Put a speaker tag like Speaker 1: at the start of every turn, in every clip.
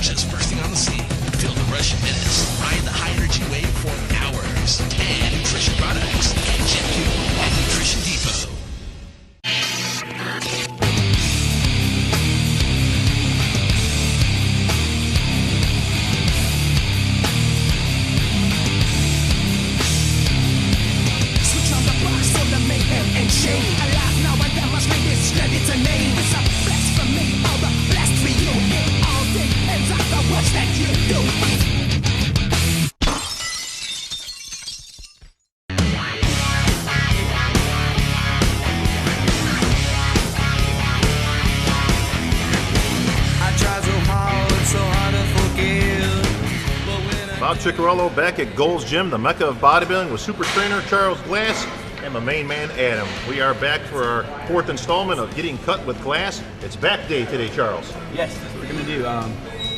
Speaker 1: just bursting on the scene. Feel the rush in minutes. Ride the high energy wave for hours. 10 nutrition products. Gym Q and Nutrition Depot.
Speaker 2: Switch on the box for the mayhem and shame. Alive now and demonstrate this strength. It's a name. It's a bless for me, all the blessed for you. It all depends on the works that you do.
Speaker 3: Bob Ciccarello back at Gold's Gym, the mecca of bodybuilding, with super trainer Charles Glass and my main man Adam. We are back for our fourth installment of Getting Cut with Glass. It's back day today, Charles.
Speaker 4: Yes, that's what we're gonna do.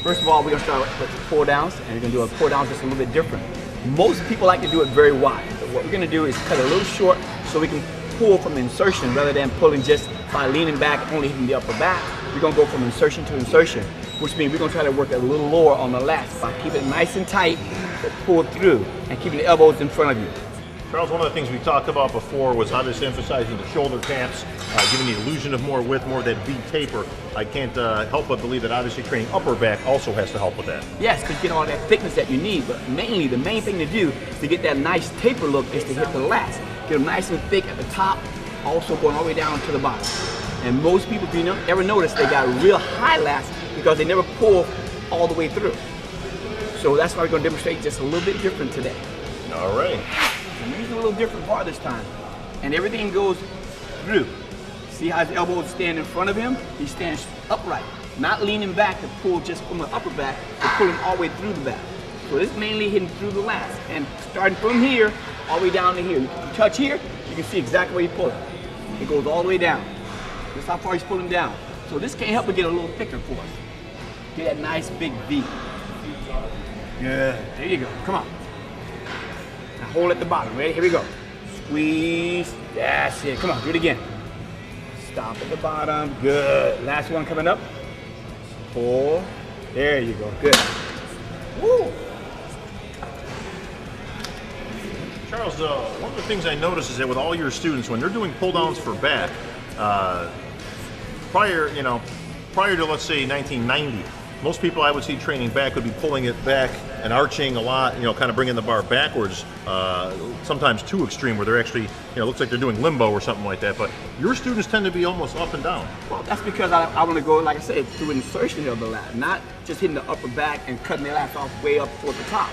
Speaker 4: First of all, we're gonna start with pull downs, and we're gonna do a pull down just a little bit different. Most people like to do it very wide, but what we're gonna do is cut it a little short so we can pull from insertion rather than pulling just by leaning back, only hitting the upper back. We're gonna go from insertion to insertion, which means we're gonna try to work a little lower on the lats by keeping it nice and tight, but pull through, and keeping the elbows in front of you.
Speaker 3: Charles, one of the things we talked about before was obviously emphasizing the shoulder taps, giving the illusion of more width, more of that V taper. I can't help but believe that obviously training upper back also has to help with that.
Speaker 4: Yes, because you get all that thickness that you need, but mainly the main thing to do to get that nice taper look is to hit the lats. Get them nice and thick at the top, also going all the way down to the bottom. And most people, if you ever notice, they got real high lats because they never pull all the way through. So that's why we're going to demonstrate just a little bit different today.
Speaker 3: All right.
Speaker 4: I'm using a little different part this time. And everything goes through. See how his elbows stand in front of him? He stands upright, not leaning back to pull just from the upper back, but pulling all the way through the back. So this is mainly hitting through the lats. And starting from here, all the way down to here. You touch here, you can see exactly where he's pulling. It goes all the way down. This is how far he's pulling down. So this can't help but get a little thicker for us. Get that nice big V. Good. There you go. Come on. Now hold at the bottom. Ready? Here we go. Squeeze. That's it. Come on. Do it again. Stop at the bottom. Good. Last one coming up. Pull. There you go. Good. Woo.
Speaker 3: Charles, one of the things I notice is that with all your students, when they're doing pull downs for back, prior to let's say 1990, most people I would see training back would be pulling it back and arching a lot, kind of bringing the bar backwards, sometimes too extreme where they're actually, looks like they're doing limbo or something like that. But your students tend to be almost up and down.
Speaker 4: Well, that's because I want to go, like I said, through insertion of the lat, not just hitting the upper back and cutting the lats off way up toward the top.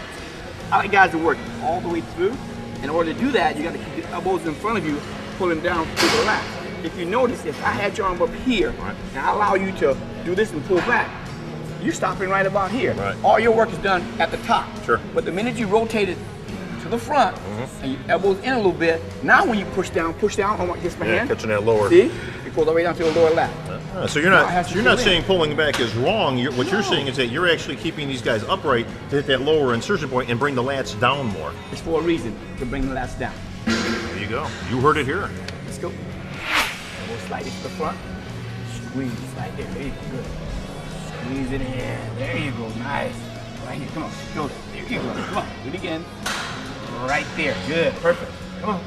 Speaker 4: I like guys to work all the way through. In order to do that, you got to keep the elbows in front of you, pulling down through the lats. If you notice, if I had your arm up here, right, and I allow you to do this and pull back, you're stopping right about here.
Speaker 3: Right.
Speaker 4: All your work is done at the top.
Speaker 3: Sure.
Speaker 4: But the minute you rotate it to the front, and your elbows in a little bit, now when you push down, I want to kiss my hand.
Speaker 3: Catching that lower.
Speaker 4: See? You pull all the way down to the lower lat.
Speaker 3: So you're not saying pulling back is wrong. What you're saying is that you're actually keeping these guys upright to hit that lower insertion point and bring the lats down more.
Speaker 4: It's for a reason, to bring the lats down.
Speaker 3: There you go. You heard it here.
Speaker 4: Let's go. Elbow slightly to the front. Squeeze right there. There you go. Good. Squeeze it in. There you go. Nice. Right here. Come on. Go. There you go. Come on. Do it again. Right there. Good. Perfect. Come on.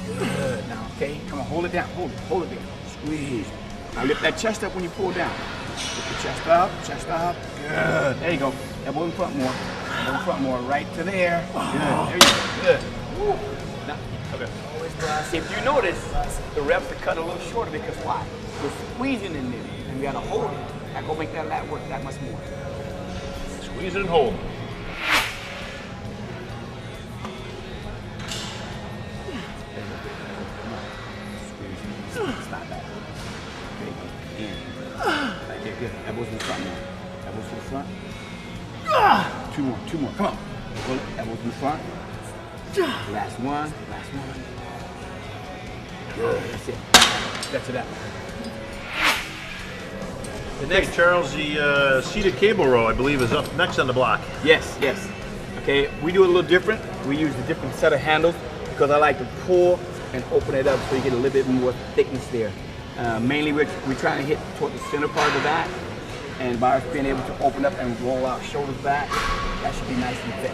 Speaker 4: Good. Now, okay. Come on. Hold it down. Hold it. Hold it there. Squeeze. Now lift that chest up when you pull down. Lift the chest up. Chest up. Good. There you go. Elbow in front more. Elbow in front more. Right to there. Good. There you go. Good. Woo. Now,
Speaker 3: Okay.
Speaker 4: see, if you notice, the reps are cut a little shorter because why? We're squeezing in there, and we gotta hold it. That gonna make that lat work that much more.
Speaker 3: Squeeze it and hold.
Speaker 4: Stop that. There you go. In. Right there, good. Elbows in the front now. Elbows to the front. Two more. Come on. Pull it. Elbows in the front. Last one. Good. That's it. That's it out.
Speaker 3: The next, Charles, the seated cable row, I believe, is up next on the block.
Speaker 4: Yes. Okay, we do it a little different. We use a different set of handles because I like to pull and open it up so you get a little bit more thickness there. Mainly we're trying to hit toward the center part of the back, and by us being able to open up and roll out shoulders back, that should be nice and thick.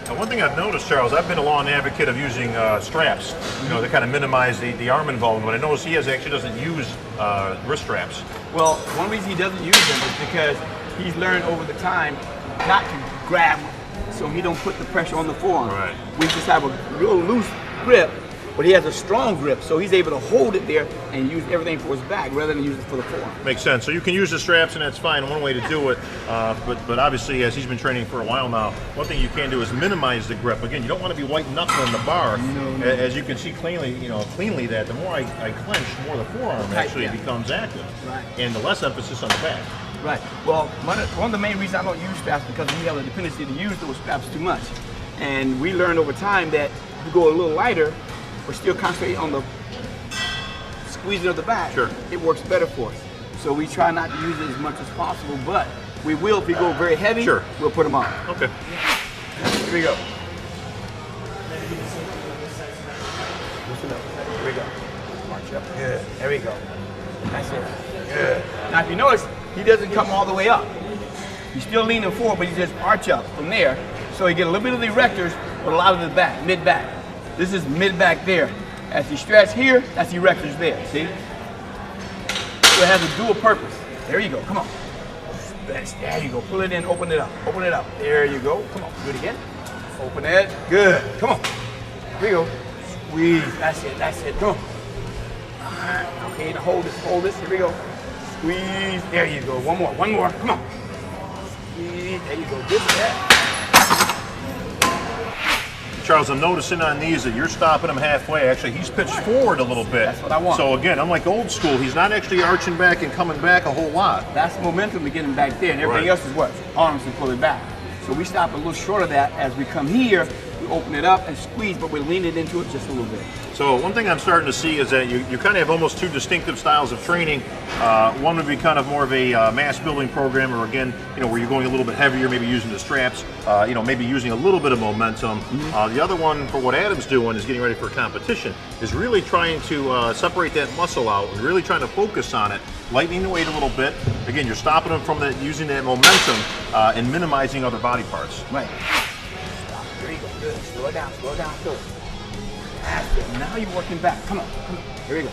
Speaker 3: Now, one thing I've noticed, Charles, I've been a long advocate of using straps, you know, to kind of minimize the arm involvement. But I notice he actually doesn't use wrist straps.
Speaker 4: Well, one reason he doesn't use them is because he's learned over the time not to grab, so he don't put the pressure on the forearm.
Speaker 3: Right.
Speaker 4: We just have a real loose grip, but he has a strong grip, so he's able to hold it there and use everything for his back rather than use it for the forearm.
Speaker 3: Makes sense. So you can use the straps, and that's fine. One way to do it, but obviously, as he's been training for a while now, one thing you can do is minimize the grip. Again, you don't want to be white knuckling the bar.
Speaker 4: No.
Speaker 3: As you can see cleanly that the more I clench, the more the forearm actually becomes active,
Speaker 4: Right.
Speaker 3: and the less emphasis on the back.
Speaker 4: Right. Well, one of the main reasons I don't use straps because we have a dependency to use those straps too much, and we learned over time that if you go a little lighter, but still concentrate on the squeezing of the back,
Speaker 3: Sure.
Speaker 4: it works better for us. So we try not to use it as much as possible, but we will if we go very heavy,
Speaker 3: Sure.
Speaker 4: we'll put them on.
Speaker 3: Okay.
Speaker 4: Here we go. Listen up. Here we go. March up. Good. There we go. That's it. Good. Now if you notice, he doesn't come all the way up. He's still leaning forward, but he just arch up from there. So you get a little bit of the erectors, but a lot of the back, mid-back. This is mid-back there. As you stretch here, that's the erectors there, see? So it has a dual purpose. There you go, come on. There you go, pull it in, open it up, open it up. There you go, come on, do it again. Open it, good, come on. Here you go, squeeze, that's it, come on. Okay, now hold this, here we go. Squeeze, there you go, one more, come on. Squeeze, there you go, good, yeah.
Speaker 3: Charles, I'm noticing on these that you're stopping him halfway. Actually, he's pitched forward a little bit.
Speaker 4: That's what I want.
Speaker 3: So again, unlike old school, he's not actually arching back and coming back a whole lot.
Speaker 4: That's momentum to get him back there, and everything
Speaker 3: Right.
Speaker 4: else is what? Arms and pull it back. So we stop a little short of that. As we come here, we open it up and squeeze, but we lean it into it just a little bit.
Speaker 3: So one thing I'm starting to see is that you kind of have almost two distinctive styles of training. One would be kind of more of a mass building program, or again, where you're going a little bit heavier, maybe using the straps, maybe using a little bit of momentum. The other one, for what Adam's doing, is getting ready for competition, is really trying to separate that muscle out and really trying to focus on it, lightening the weight a little bit. Again, you're stopping them from using that momentum and minimizing other body parts.
Speaker 4: Right. Stop. There you go. Good. Slow it down. Slow it down. Slow it. That's it. Now you're working back. Come on. Come on. Here we go.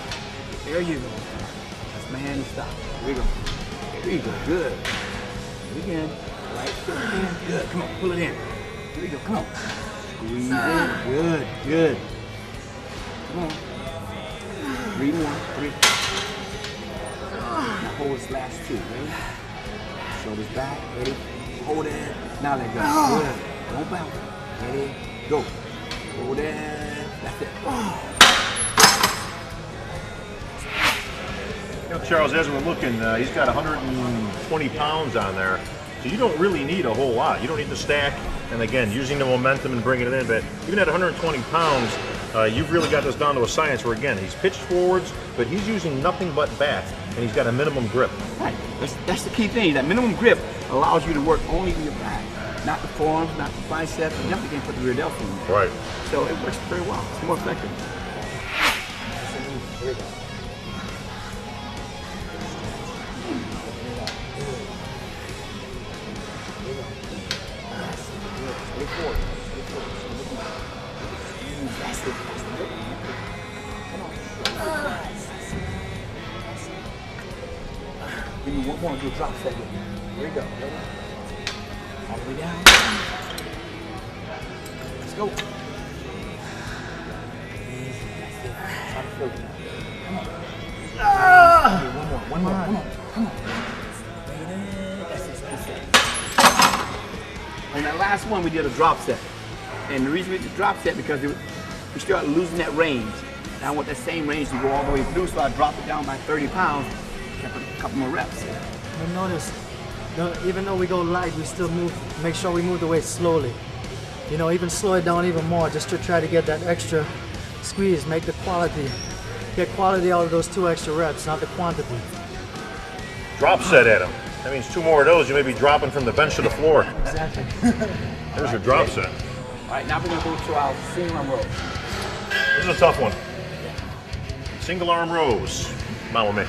Speaker 4: There you go. That's my hand and stop. Here we go. There you go. Good. Do it again. Right. Pull it in. Good. Come on. Pull it in. Here we go. Come on. Squeeze in. Good. Good. Come on. 3 more. 3. Now hold this last 2. Ready? Shoulders back. Ready? Hold it. Now let go. Good. Don't bounce. Ready? Go. Hold it. That's it.
Speaker 3: Charles, as we're looking, he's got 120 pounds on there, so you don't really need a whole lot. You don't need to stack, and again, using the momentum and bringing it in, but even at 120 pounds, you've really got this down to a science where, again, he's pitched forwards, but he's using nothing but back, and he's got a minimum grip.
Speaker 4: Right. That's the key thing. That minimum grip allows you to work only in your back, not the forearms, not the biceps, and definitely can't put the rear delts in there.
Speaker 3: Right.
Speaker 4: So it works very well. It's more effective. Here we go. That's it. Come on. Give me one more. Do a drop set with me. Here we go. Ready? All the way down. Let's go. Easy. That's it. Try to float now. Come on. Okay, one more. Come on. Come on. That's it. That's it. On that last one, we did a drop set. And the reason we did the drop set because we started losing that range. And I want that same range to go all the way through, so I dropped it down by 30 pounds, kept a couple more reps.
Speaker 5: But notice, even though we go light, we still make sure we move the weight slowly. Even slow it down even more just to try to get that extra squeeze, get quality out of those 2 extra reps, not the quantity.
Speaker 3: Drop set at him. That means 2 more of those, you may be dropping from the bench to the floor.
Speaker 5: Exactly.
Speaker 3: There's your drop set.
Speaker 4: All right, now we're gonna go to our single arm rows.
Speaker 3: This is a tough one. Single arm rows. Not with me.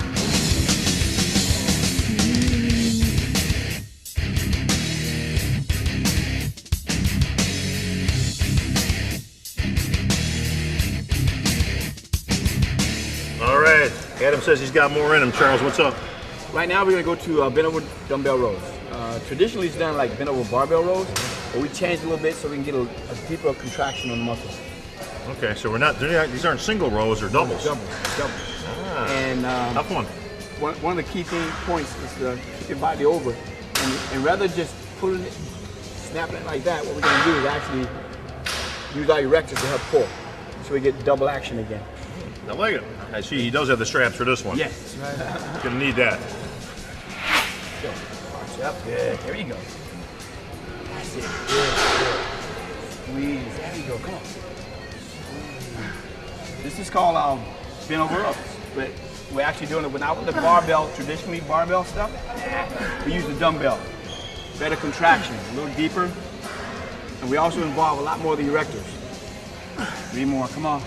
Speaker 3: Adam says he's got more in him. Charles, what's up?
Speaker 4: Right now we're gonna go to bent over dumbbell rows. Traditionally it's done like bent over barbell rows, but we changed a little bit so we can get a deeper contraction on the muscles.
Speaker 3: Okay, so these aren't single rows or doubles.
Speaker 4: Doubles.
Speaker 3: Ah,
Speaker 4: And
Speaker 3: tough one.
Speaker 4: one of the key points is to keep your body over, and rather just pulling it, snapping it like that, what we're gonna do is actually use our erectors to help pull, so we get double action again.
Speaker 3: I like it. I see he does have the straps for this one.
Speaker 4: Yes.
Speaker 3: Gonna need that.
Speaker 4: Good. Arch up. Good. There you go. That's it. Good. Squeeze. There you go. Come on. This is called bent over ups, but we're actually doing it without the barbell, traditionally barbell stuff. We use the dumbbell. Better contraction, a little deeper. And we also involve a lot more of the erectors. 3 more. Come on.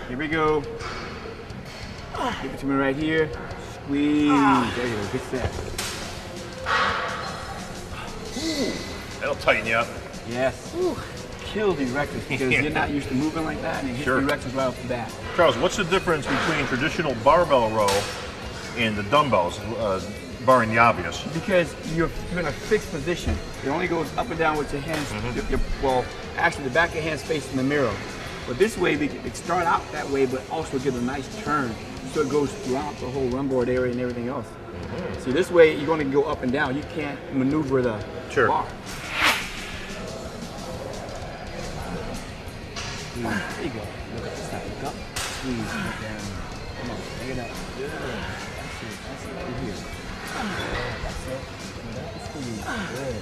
Speaker 4: Here we go. Give it to me right here. Squeeze. There you go. Good set.
Speaker 3: That'll tighten you up.
Speaker 4: Yes. Kill the erectors because you're not used to moving like that, and it hits
Speaker 3: Sure.
Speaker 4: the erectors right off the bat.
Speaker 3: Charles, what's the difference between traditional barbell row and the dumbbells, barring the obvious?
Speaker 4: Because you're in a fixed position. It only goes up and down with your hands. Well, actually, the back of your hands facing the mirror. But this way, we can start out that way, but also get a nice turn, so it goes throughout the whole run board area and everything else. See, this way, you're going to go up and down. You can't maneuver the bar. There you go. Look at this side. Look up. Squeeze. Look down. Come on. Bring it up. Good. That's it. That's it. Right here. That's it. Bring it up and squeeze. Good.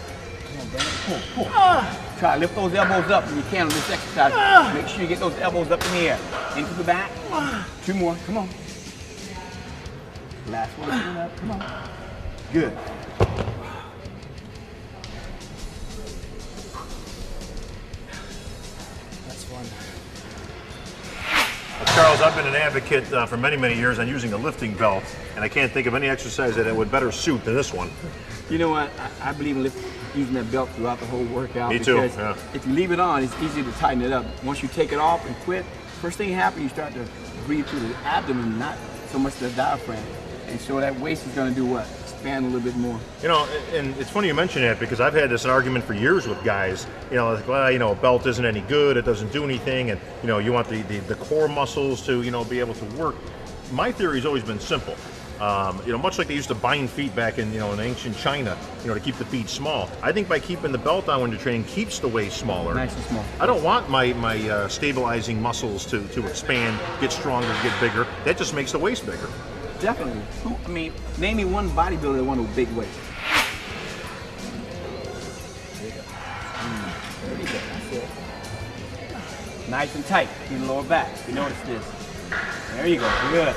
Speaker 4: Come on, bring it. Pull. Try to lift those elbows up when you can on this exercise. Make sure you get those elbows up in the air. Into the back. 2 more. Come on. Last one. Bring it up. Come on. Good.
Speaker 3: Charles, I've been an advocate for many, many years on using a lifting belt, and I can't think of any exercise that it would better suit than this one.
Speaker 4: You know what? I believe in using that belt throughout the whole workout.
Speaker 3: Me too,
Speaker 4: because
Speaker 3: yeah.
Speaker 4: if you leave it on, it's easy to tighten it up. Once you take it off and quit, first thing that happens, you start to breathe through the abdomen, not so much the diaphragm. And so that waist is going to do what? Expand a little bit more.
Speaker 3: You know, and it's funny you mention that because I've had this argument for years with guys. You know, like, well, you know, a belt isn't any good, it doesn't do anything, and you know, you want the core muscles to, you know, be able to work. My theory's always been simple. You know, much like they used to bind feet back in, you know, in ancient China, you know, to keep the feet small. I think by keeping the belt on when you're training keeps the waist smaller.
Speaker 4: Nice and small.
Speaker 3: I don't want my stabilizing muscles to expand, get stronger, get bigger. That just makes the waist bigger.
Speaker 4: Definitely. I mean, name me one bodybuilder that won a big weight. There you go. That's it. Nice and tight in the lower back. You notice this. There you go. Good.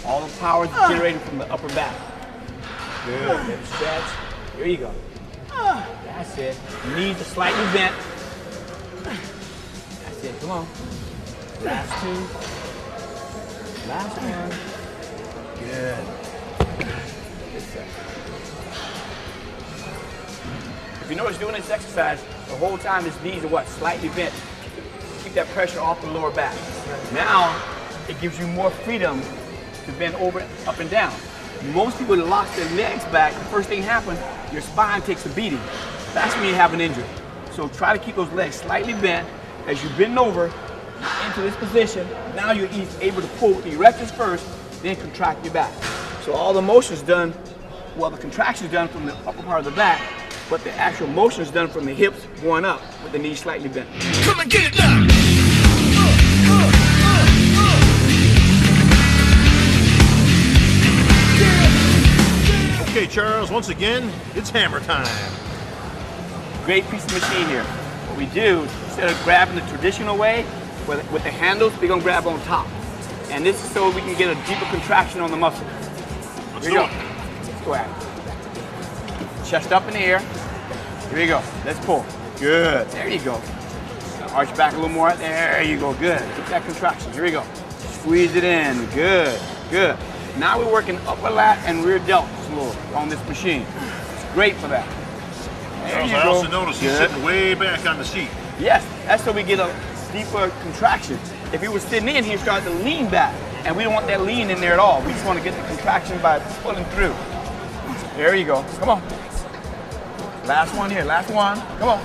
Speaker 4: All the power is generated from the upper back. Good. Good stretch. There you go. That's it. Knees are slightly bent. That's it. Come on. Last 2. Last one. Good. Good set. If you notice doing this exercise, the whole time his knees are what? Slightly bent. Keep that pressure off the lower back. Now, it gives you more freedom to bend over, up and down. Most people that lock their legs back, the first thing happens, your spine takes a beating. That's when you have an injury. So try to keep those legs slightly bent. As you bend over into this position, now you're able to pull with the erectors first, then contract your back. So all the motion is done, well, the contraction is done from the upper part of the back, but the actual motion is done from the hips going up with the knees slightly bent.
Speaker 1: Come and get it now.
Speaker 3: Okay, Charles, once again, it's hammer time.
Speaker 4: Great piece of machine here. What we do, instead of grabbing the traditional way, with the handles, we're gonna grab on top. And this is so we can get a deeper contraction on the muscle.
Speaker 3: Let's
Speaker 4: Here
Speaker 3: do
Speaker 4: we
Speaker 3: it.
Speaker 4: go. Let's go at it. Chest up in the air. Here we go. Let's pull. Good. There you go. Arch back a little more. There you go. Good. Get that contraction. Here we go. Squeeze it in. Good. Good. Now we're working upper lat and rear delts a little on this machine. It's great for that. There
Speaker 3: Charles,
Speaker 4: you
Speaker 3: I
Speaker 4: go.
Speaker 3: also noticed he's
Speaker 4: Good.
Speaker 3: sitting way back on the seat.
Speaker 4: Yes, that's so we get a deeper contraction. If he was sitting in, he'd start to lean back. And we don't want that lean in there at all. We just want to get the contraction by pulling through. There you go. Come on. Last one here. Last one. Come on.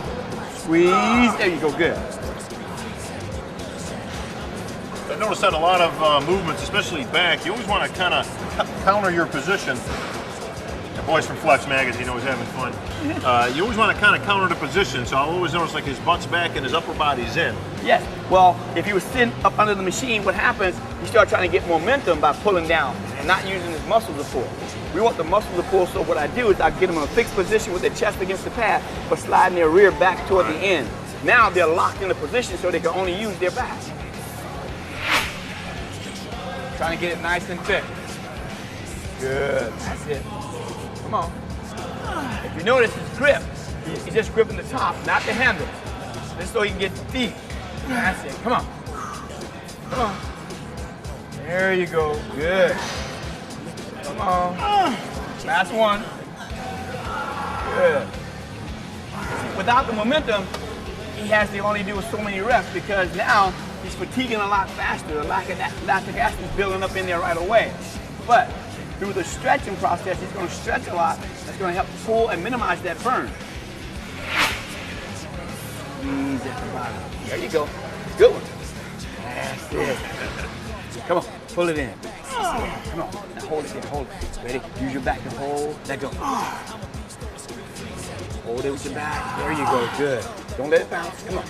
Speaker 4: Squeeze. There you go. Good.
Speaker 3: I noticed that a lot of movements, especially back, you always want to kind of counter your position. The boys from Flex Magazine always having fun. You always want to kind of counter the position, so I'll always notice like his butt's back and his upper body's in.
Speaker 4: Yes. Well, if he was sitting up under the machine, what happens, you start trying to get momentum by pulling down and not using his muscles to pull. We want the muscles to pull, so what I do is I get them in a fixed position with their chest against the pad, but sliding their rear back toward the end. Now they're locked in a position so they can only use their back. Trying to get it nice and thick. Good. That's it. Come on. If you notice his grip, he's just gripping the top, not the handle. Just so he can get the feet. That's it. Come on. Come on. There you go. Good. Come on. Last one. Good. Without the momentum, he has to only do so many reps because now he's fatiguing a lot faster. The lactic acid is building up in there right away. But through the stretching process, he's going to stretch a lot. That's going to help pull and minimize that burn. Squeeze at the bottom. There you go. Good one. That's it. Come on, pull it in. Come on. Now hold it there. Hold it. Ready? Use your back to hold. Let go. Hold it with your back. There you go. Good. Don't let it bounce. Come on.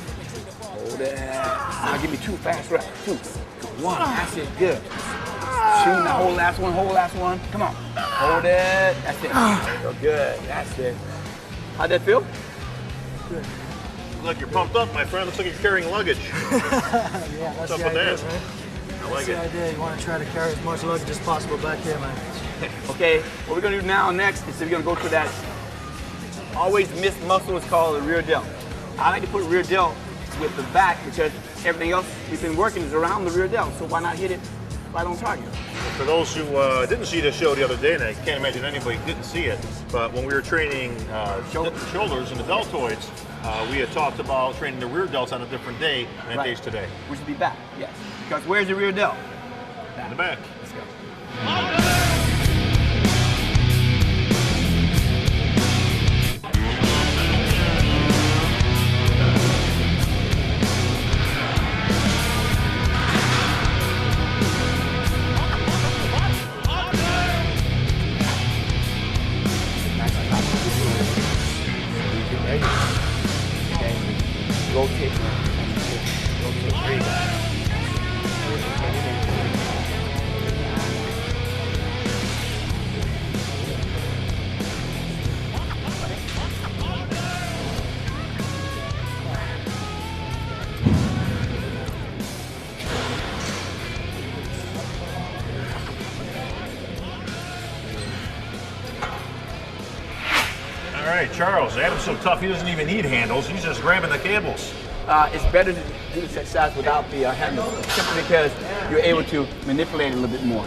Speaker 4: Hold it. Now give me 2 fast reps. 2, 1. That's it. Good. 2. Now hold last one. Hold last one. Come on. Hold it. That's it. There you go. Good. That's it. How'd that feel?
Speaker 5: Good.
Speaker 3: Looks like you're pumped up, my friend. Looks like you're carrying luggage.
Speaker 5: Yeah, that's
Speaker 3: What's up
Speaker 5: the
Speaker 3: with
Speaker 5: idea,
Speaker 3: that?
Speaker 5: right?
Speaker 3: I like
Speaker 5: That's the
Speaker 3: it.
Speaker 5: idea. You want to try to carry as much luggage as possible back here, man.
Speaker 4: Okay, what we're gonna do now next is we're gonna go to that always missed muscle. It's called the rear delt. I like to put rear delt with the back because everything else we've been working is around the rear delt. So why not hit it right on target?
Speaker 3: For those who didn't see this show the other day, and I can't imagine anybody didn't see it, but when we were training the shoulders and the deltoids, we had talked about training the rear delts on a different day, and that day's today.
Speaker 4: We should be back, yes. Because where's the rear delt?
Speaker 3: In the back.
Speaker 4: Let's go. Rotate. Rotate. There you go.
Speaker 3: All right, Charles, Adam's so tough he doesn't even need handles. He's just grabbing the cables.
Speaker 4: It's better to do this exercise without the handle, simply because you're able to manipulate it a little bit more.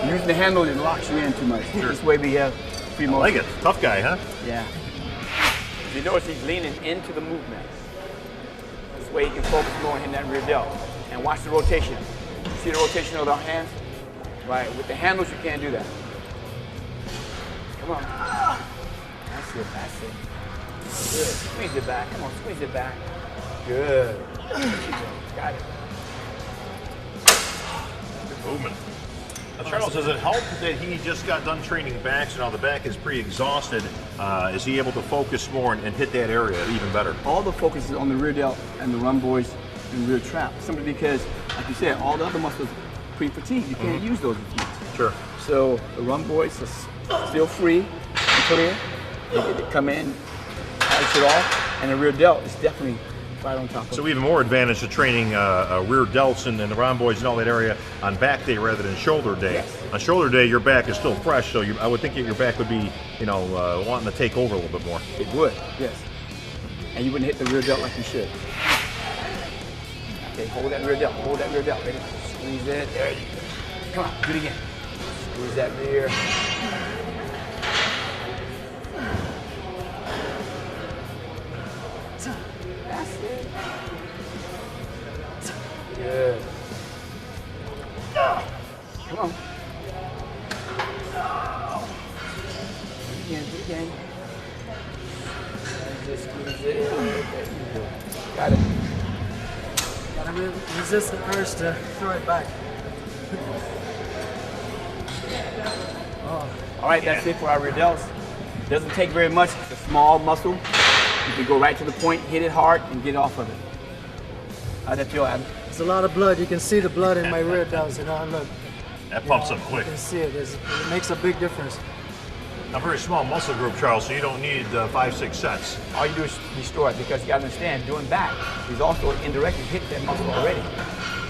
Speaker 4: Using the handle, it locks you in too much.
Speaker 3: Sure.
Speaker 4: This way we have free motion.
Speaker 3: I like it. Tough guy, huh?
Speaker 4: Yeah. You notice he's leaning into the movement. This way he can focus more on hitting that rear delt. And watch the rotation. See the rotation of the hands? Right, with the handles you can't do that. Come on. That's it, that's it. Good. Squeeze it back. Come on, squeeze it back. Good. Got it.
Speaker 3: Good movement. Now, Charles, does it help that he just got done training back, so now the back is pretty exhausted? Is he able to focus more and hit that area even better?
Speaker 4: All the focus is on the rear delt and the rhomboids and rear trap, simply because, like you said, all the other muscles are pre-fatigued. You can't use those with you.
Speaker 3: Sure.
Speaker 4: So the rhomboids are still free. You put in, they come in, polish it off, and the rear delt is definitely right on top of it.
Speaker 3: So even more advantage to training rear delts and the rhomboids and all that area on back day rather than shoulder day.
Speaker 4: Yes.
Speaker 3: On shoulder day, your back is still fresh, so I would think that your back would be, wanting to take over a little bit more.
Speaker 4: It would, yes. And you wouldn't hit the rear delt like you should. Okay, hold that rear delt, hold that rear delt. Ready? Squeeze it, there you go. Come on, do it again. Squeeze that rear. That's it. Good. can. And just squeeze it in. There you go. Got it.
Speaker 5: Gotta resist the urge to throw it back.
Speaker 4: All right, that's it for our rear delts. Doesn't take very much. It's a small muscle. You can go right to the point, hit it hard, and get off of it. How'd that feel, Adam?
Speaker 5: There's a lot of blood. You can see the blood in my rear delts. You know, look.
Speaker 3: That pumps up quick.
Speaker 5: You can see it. It makes a big difference.
Speaker 3: A very small muscle group, Charles, so you don't need 5-6 sets.
Speaker 4: All you do is restore it because you gotta understand, doing that, he's also indirectly hit that muscle already.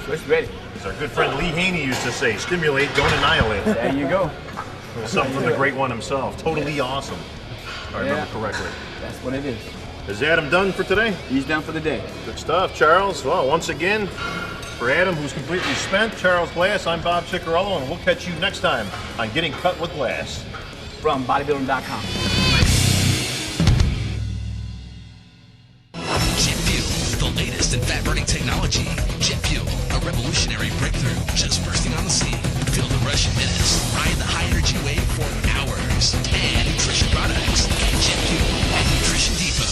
Speaker 4: So it's ready.
Speaker 3: As our good friend Lee Haney used to say, stimulate, don't annihilate.
Speaker 4: There you go.
Speaker 3: Something from the great one himself. Totally awesome. If I remember correctly.
Speaker 4: That's what it is.
Speaker 3: Is Adam done for today?
Speaker 4: He's done for the day.
Speaker 3: Good stuff, Charles. Well, once again, for Adam, who's completely spent, Charles Glass, I'm Bob Ciccarello, and we'll catch you next time on Getting Cut with Glass.
Speaker 4: From bodybuilding.com.
Speaker 1: Jet Fuel, the latest in fat burning technology. Jet Fuel, a revolutionary breakthrough just bursting on the scene. Feel the rush in minutes. Ride the high energy wave for hours. 10 nutrition products. Jet Fuel at Nutrition Depot.